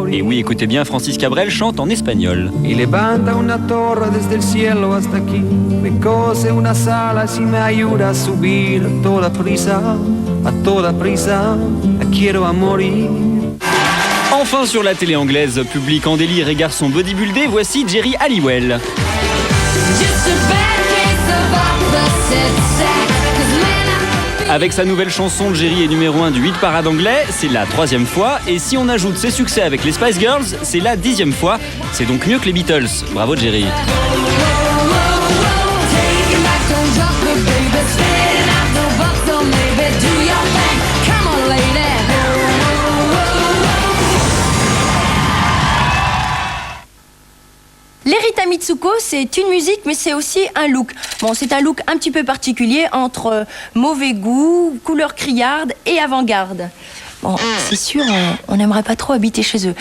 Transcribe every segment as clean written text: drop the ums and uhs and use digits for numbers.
Et oui, écoutez bien, Francis Cabrel chante en espagnol. Y levanta una torre desde el cielo hasta aquí. Me cose una sala si me ayuda a subir a toda prisa, quiero a morir. Enfin sur la télé anglaise, public en délire et garçon bodybuildé, voici Jerry Halliwell. Avec sa nouvelle chanson, Jerry est numéro 1 du hit parade anglais, c'est la 3e fois. Et si on ajoute ses succès avec les Spice Girls, c'est la 10e fois. C'est donc mieux que les Beatles. Bravo Jerry. Les Rita Mitsuko, c'est une musique, mais c'est aussi un look. Bon, c'est un look un petit peu particulier entre mauvais goût, couleur criarde et avant-garde. Bon, c'est sûr, on n'aimerait pas trop habiter chez eux.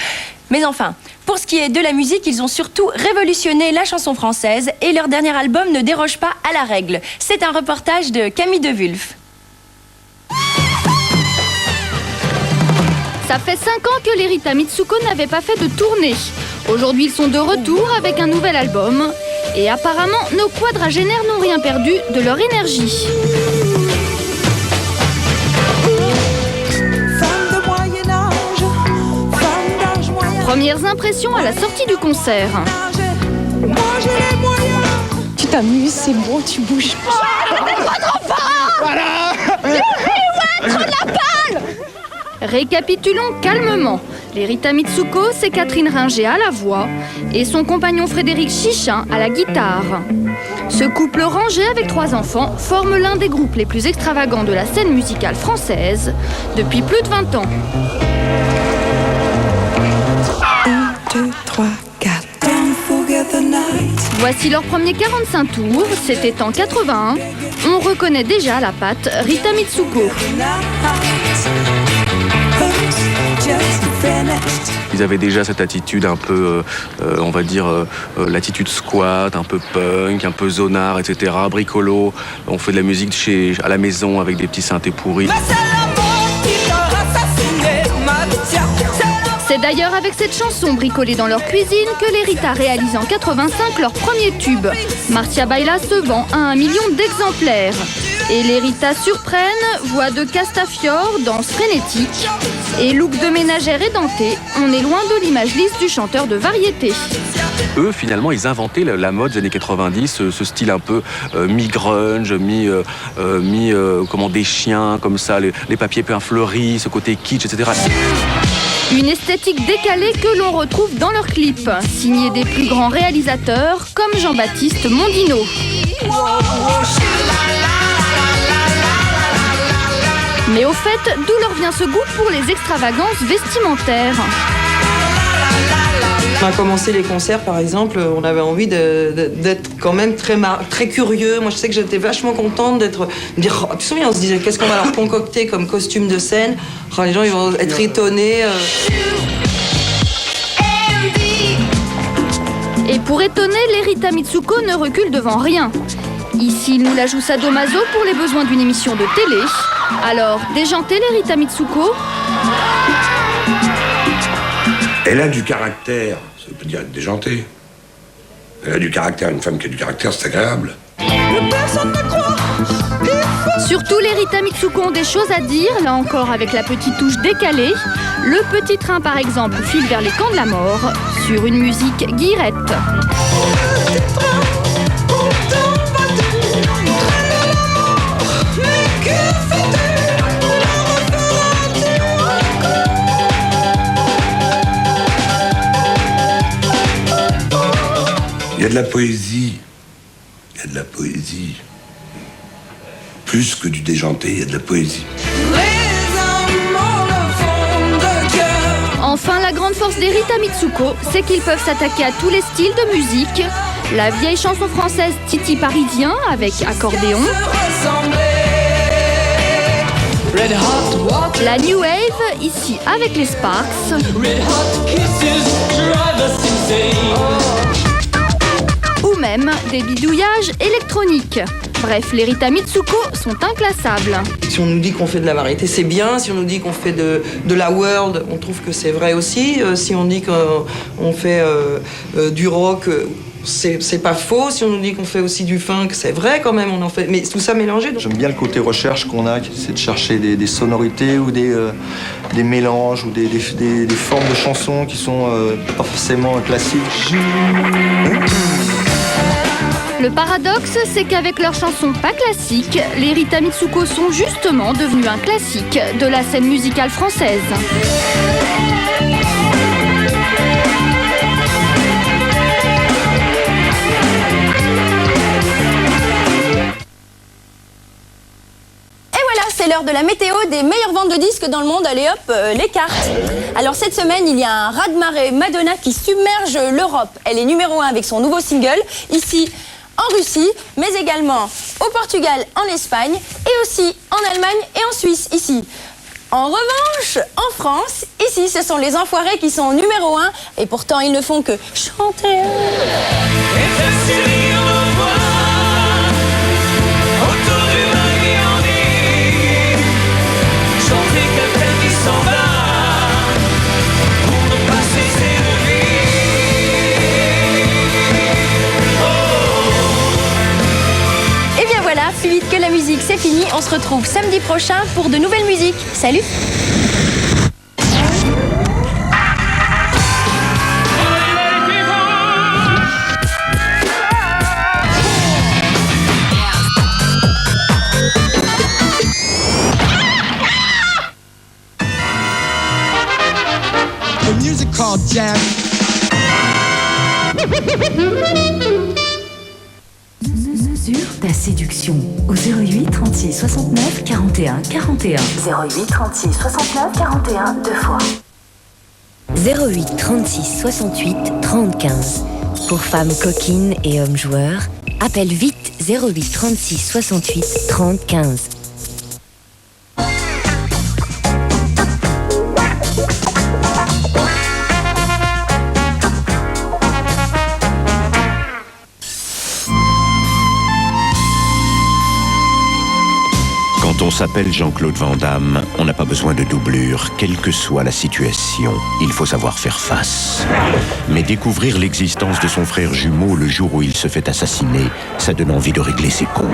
Mais enfin, pour ce qui est de la musique, ils ont surtout révolutionné la chanson française et leur dernier album ne déroge pas à la règle. C'est un reportage de Camille De Wulf. Ça fait 5 ans que les Rita Mitsuko n'avaient pas fait de tournée. Aujourd'hui, ils sont de retour avec un nouvel album. Et apparemment, nos quadragénaires n'ont rien perdu de leur énergie. Premières impressions à la sortie du concert. Tu t'amuses, c'est bon, tu bouges pas. Voilà. Récapitulons calmement. Les Rita Mitsuko, c'est Catherine Ringer à la voix et son compagnon Frédéric Chichin à la guitare. Ce couple rangé avec 3 enfants forme l'un des groupes les plus extravagants de la scène musicale française depuis plus de 20 ans. 1, 2, 3, 4. Voici leur premier 45 tours, c'était en 81. On reconnaît déjà la patte Rita Mitsuko. Ils avaient déjà cette attitude un peu, on va dire, l'attitude squat, un peu punk, un peu zonard, etc., bricolo. On fait de la musique à la maison avec des petits synthés pourris. C'est d'ailleurs avec cette chanson bricolée dans leur cuisine que les Rita réalisent en 85 leur premier tube. Marcia Baila se vend à 1 million d'exemplaires. Et les Rita surprennent, voix de Castafiore, danse frénétique. Et look de ménagère édenté, on est loin de l'image lisse du chanteur de variété. Eux, finalement, ils inventaient la mode des années 90, ce style un peu mi-grunge, comment des chiens, comme ça, les papiers peints fleuris, ce côté kitsch, etc. Une esthétique décalée que l'on retrouve dans leurs clips, signés des plus grands réalisateurs comme Jean-Baptiste Mondino. Mais au fait, d'où leur vient ce goût pour les extravagances vestimentaires ? On a commencé les concerts, par exemple, on avait envie d'être quand même très curieux. Moi, je sais que j'étais vachement contente de dire... Tu te souviens, on se disait, qu'est-ce qu'on va leur concocter comme costume de scène ? Les gens, ils vont être étonnés. Et pour étonner, les Rita Mitsuko ne reculent devant rien. Ici, ils nous la jouent sadomaso pour les besoins d'une émission de télé. Alors, déjantez les Rita Mitsuko ? Elle a du caractère, ça veut dire être déjantée. Elle a du caractère, une femme qui a du caractère, c'est agréable. Surtout les Rita Mitsuko ont des choses à dire, là encore avec la petite touche décalée. Le petit train par exemple file vers les camps de la mort, sur une musique guirette. Il y a de la poésie. Il y a de la poésie. Plus que du déjanté, il y a de la poésie. Enfin, la grande force des Rita Mitsuko, c'est qu'ils peuvent s'attaquer à tous les styles de musique. La vieille chanson française Titi Parisien avec accordéon. La New Wave, ici avec les Sparks. Ou même des bidouillages électroniques. Bref, les Rita Mitsuko sont inclassables. Si on nous dit qu'on fait de la variété, c'est bien. Si on nous dit qu'on fait de la world, on trouve que c'est vrai aussi. Si on dit qu'on fait du rock, c'est pas faux. Si on nous dit qu'on fait aussi du funk, c'est vrai quand même, on en fait. Mais tout ça mélangé. J'aime bien le côté recherche qu'on a, c'est de chercher des sonorités ou des mélanges ou des formes de chansons qui sont pas forcément classiques. Le paradoxe, c'est qu'avec leurs chansons pas classiques, les Rita Mitsuko sont justement devenus un classique de la scène musicale française. C'est l'heure de la météo des meilleures ventes de disques dans le monde. Allez hop, les cartes. Alors cette semaine, il y a un raz-de-marée Madonna qui submerge l'Europe. Elle est numéro 1 avec son nouveau single, ici en Russie, mais également au Portugal, en Espagne, et aussi en Allemagne et en Suisse, ici. En revanche, en France, ici, ce sont les Enfoirés qui sont numéro 1, et pourtant ils ne font que chanter. Plus vite que la musique, c'est fini. On se retrouve samedi prochain pour de nouvelles musiques. Salut! The music called jazz. Mesure ta séduction au 08 36 69 41 41. 08 36 69 41 deux fois. 08 36 68 30 15. Pour femmes coquines et hommes joueurs, appelle vite 08 36 68 30 15. Quand on s'appelle Jean-Claude Van Damme, on n'a pas besoin de doublure, quelle que soit la situation. Il faut savoir faire face. Mais découvrir l'existence de son frère jumeau le jour où il se fait assassiner, ça donne envie de régler ses comptes.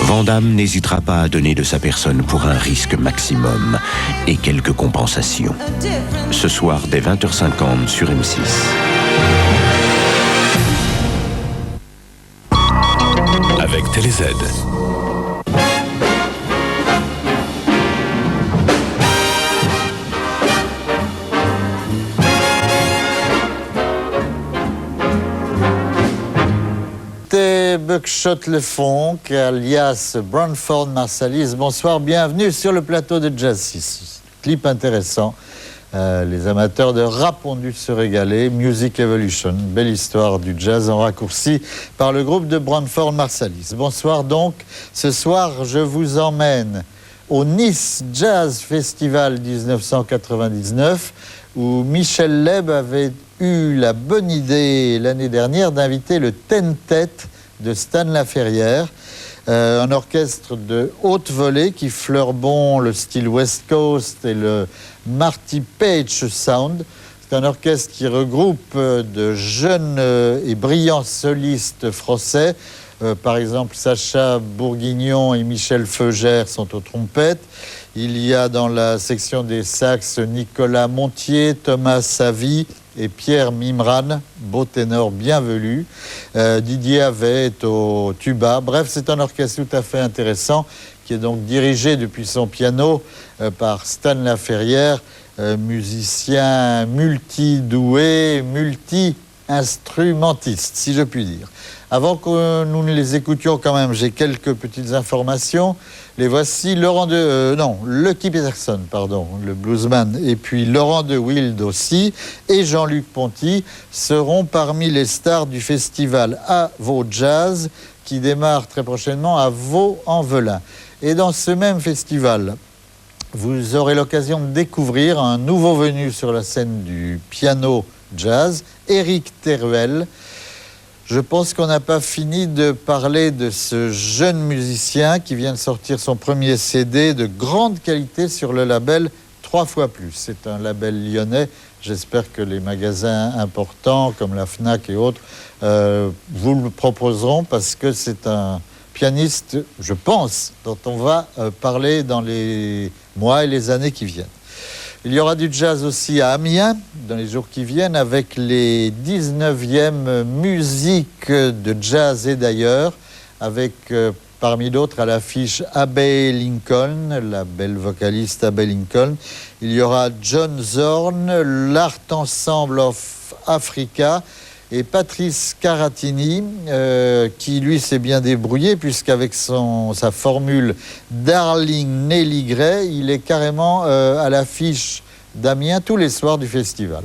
Van Damme n'hésitera pas à donner de sa personne pour un risque maximum et quelques compensations. Ce soir, dès 20h50 sur M6. Avec TéléZ. Buckshot Le Funk, alias Branford Marsalis. Bonsoir, bienvenue sur le plateau de Jazz 6. Clip intéressant. Les amateurs de rap ont dû se régaler. Music Evolution, belle histoire du jazz en raccourci par le groupe de Branford Marsalis. Bonsoir donc. Ce soir, je vous emmène au Nice Jazz Festival 1999 où Michel Leb avait eu la bonne idée l'année dernière d'inviter le Ten-Tet de Stan Laferrière, un orchestre de haute volée qui fleure bon le style West Coast et le Marty Page Sound. C'est un orchestre qui regroupe de jeunes et brillants solistes français. Par exemple, Sacha Bourguignon et Michel Feugère sont aux trompettes. Il y a dans la section des sax Nicolas Montier, Thomas Savy et Pierre Mimran, beau ténor bien velu. Didier Havet est au tuba. Bref, c'est un orchestre tout à fait intéressant qui est donc dirigé depuis son piano par Stan Laferrière, musicien multi-doué, multi-instrumentiste, si je puis dire. Avant que nous ne les écoutions quand même, j'ai quelques petites informations. Les voici, Lucky Peterson, le bluesman, et puis Laurent de Wild aussi, et Jean-Luc Ponty seront parmi les stars du festival À Vos Jazz, qui démarre très prochainement à Vaux-en-Velin. Et dans ce même festival, vous aurez l'occasion de découvrir un nouveau venu sur la scène du piano jazz, Éric Teruel. Je pense qu'on n'a pas fini de parler de ce jeune musicien qui vient de sortir son premier CD de grande qualité sur le label 3 fois plus. C'est un label lyonnais. J'espère que les magasins importants comme la Fnac et autres vous le proposeront parce que c'est un pianiste, je pense, dont on va parler dans les mois et les années qui viennent. Il y aura du jazz aussi à Amiens dans les jours qui viennent avec les 19e musiques de jazz et d'ailleurs avec parmi d'autres à l'affiche Abbey Lincoln, la belle vocaliste Abbey Lincoln. Il y aura John Zorn, l'Art Ensemble of Africa et Patrice Caratini qui lui s'est bien débrouillé puisqu'avec sa formule Darling Nelly Gray, il est carrément à l'affiche d'Amiens tous les soirs du festival.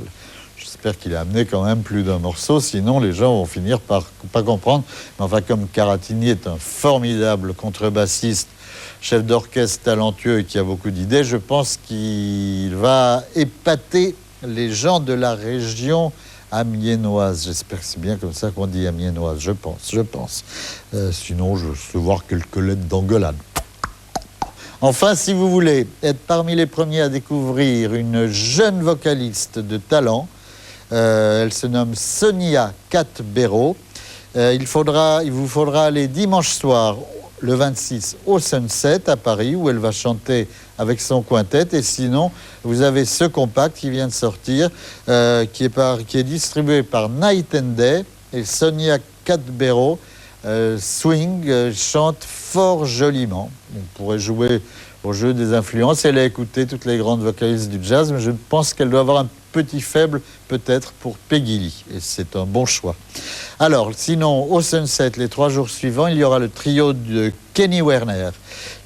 J'espère qu'il a amené quand même plus d'un morceau, sinon les gens vont finir par pas comprendre. Mais enfin, comme Caratini est un formidable contrebassiste, chef d'orchestre talentueux et qui a beaucoup d'idées, je pense qu'il va épater les gens de la région amiénoise. J'espère que c'est bien comme ça qu'on dit amiénoise, je pense. Sinon, je sais voir quelques lettres d'engueulade. Enfin, si vous voulez être parmi les premiers à découvrir une jeune vocaliste de talent, elle se nomme Sonia Cat-Béraud. Il vous faudra aller dimanche soir, le 26, au Sunset à Paris, où elle va chanter avec son quintet. Et sinon, vous avez ce compact qui vient de sortir, qui est distribué par Night and Day. Et Sonia Cat-Béraud swing, chante fort joliment. On pourrait jouer au jeu des influences. Elle a écouté toutes les grandes vocalistes du jazz, mais je pense qu'elle doit avoir un petit faible peut-être pour Peggy Lee. Et c'est un bon choix. Alors, sinon, au Sunset, les 3 jours suivants, il y aura le trio de Kenny Werner.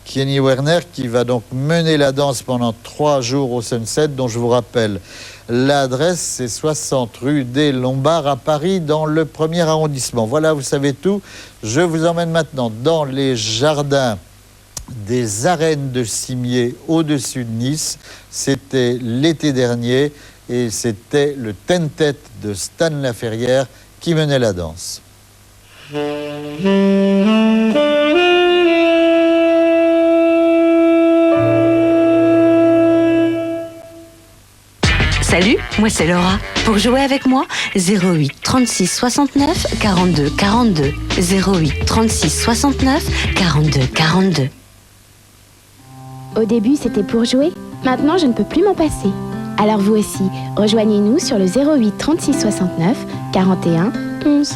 Kenny Werner qui va donc mener la danse pendant 3 jours au Sunset, dont je vous rappelle l'adresse, c'est 60 rue des Lombards à Paris, dans le 1er arrondissement. Voilà, vous savez tout. Je vous emmène maintenant dans les jardins des arènes de Cimier au-dessus de Nice. C'était l'été dernier et c'était le ten-tête de Stan Laferrière qui menait la danse. Salut, moi c'est Laura. Pour jouer avec moi, 08 36 69 42 42. 08 36 69 42 42. Au début, c'était pour jouer. Maintenant, je ne peux plus m'en passer. Alors vous aussi, rejoignez-nous sur le 08 36 69 41 11.